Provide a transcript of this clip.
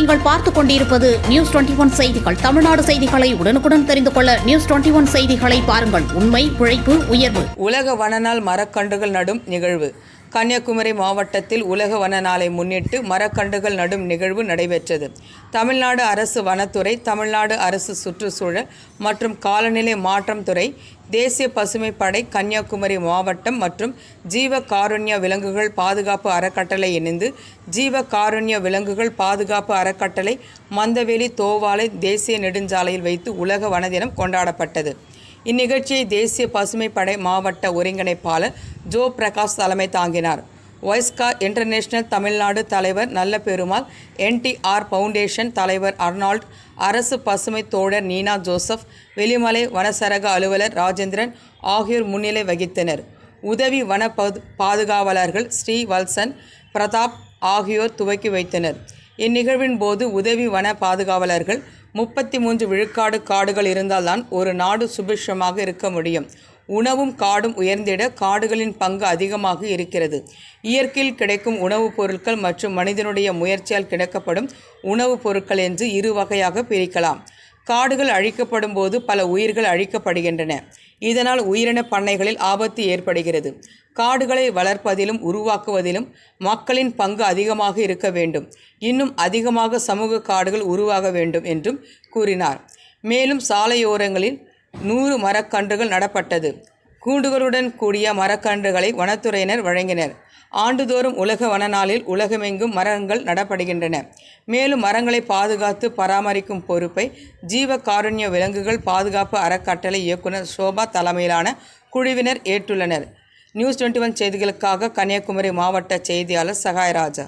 நீங்கள் பார்த்துக் கொண்டிருப்பது நியூஸ் 21 செய்திகள். தமிழ்நாடு செய்திகளை உடனுக்குடன் தெரிந்து கொள்ள நியூஸ் 21 செய்திகளை பாருங்கள். உண்மை, உழைப்பு, உயர்வு. உலக வனநாள் மரக்கன்றுகள் நடும் நிகழ்வு. கன்னியாகுமரி மாவட்டத்தில் உலக வனநாளை முன்னிட்டு மரக்கன்றுகள் நடும் நிகழ்வு நடைபெற்றது. தமிழ்நாடு அரசு வனத்துறை, தமிழ்நாடு அரசு சுற்றுச்சூழல் மற்றும் காலநிலை மாற்றம் துறை, தேசிய பசுமை படை, கன்னியாகுமரி மாவட்டம் மற்றும் ஜீவ காருண்ய விலங்குகள் பாதுகாப்பு அறக்கட்டளை இணைந்து ஜீவ காருண்ய விலங்குகள் பாதுகாப்பு அறக்கட்டளை மந்தவெளி தோவாலை தேசிய நெடுஞ்சாலையில் வைத்து உலக வன தினம் கொண்டாடப்பட்டது. இந்நிகழ்ச்சியை தேசிய பசுமை படை மாவட்ட ஒருங்கிணைப்பாளர் ஜோ பிரகாஷ் தலைமை தாங்கினார். வைஸ்கார் இன்டர்நேஷனல் தமிழ்நாடு தலைவர் நல்ல பெருமாள், NTR ஃபவுண்டேஷன் தலைவர் அர்னால்ட், அரசு பசுமை தோழர் நீனா ஜோசப், வெளிமலை வனச்சரக அலுவலர் ராஜேந்திரன் ஆகியோர் முன்னிலை வகித்தனர். உதவி வன பாதுகாவலர்கள் ஸ்ரீவல்சன், பிரதாப் ஆகியோர் துவக்கி வைத்தனர். இந்நிகழ்வின் போது உதவி வன பாதுகாவலர்கள் 33 விழுக்காடு காடுகள் இருந்தால்தான் ஒரு நாடு சுபிட்சமாக இருக்க முடியும். உணவும் காடும் உயர்ந்திட காடுகளின் பங்கு அதிகமாக இருக்கிறது. இயற்கையில் கிடைக்கும் உணவுப் பொருட்கள் மற்றும் மனிதனுடைய முயற்சியால் கிடைக்கப்படும் உணவுப் பொருட்கள் என்று இரு வகையாக பிரிக்கலாம். காடுகள் அழிக்கப்படும் போது பல உயிர்கள் அழிக்கப்படுகின்றன. இதனால் உயிரின பண்ணைகளில் ஆபத்து ஏற்படுகிறது. காடுகளை வளர்ப்பதிலும் உருவாக்குவதிலும் மக்களின் பங்கு அதிகமாக இருக்க வேண்டும். இன்னும் அதிகமாக சமூக காடுகள் உருவாக வேண்டும் என்றும் கூறினார். மேலும் சாலையோரங்களில் 100 மரக்கன்றுகள் நடப்பட்டது. கூண்டுகளுடன் கூடிய மரக்கன்றுகளை வனத்துறையினர் வழங்கினர். ஆண்டுதோறும் உலக வனநாளில் உலகமெங்கும் மரங்கள் நடப்படுகின்றன. மேலும் மரங்களை பாதுகாத்து பராமரிக்கும் பொறுப்பை ஜீவ காருண்ய விலங்குகள் பாதுகாப்பு அறக்கட்டளை இயக்குனர் சோபா தலைமையிலான குழுவினர் ஏற்றுள்ளனர். நியூஸ் 21 செய்திகளுக்காக கன்னியாகுமரி மாவட்ட செய்தியாளர் சகாயராஜா.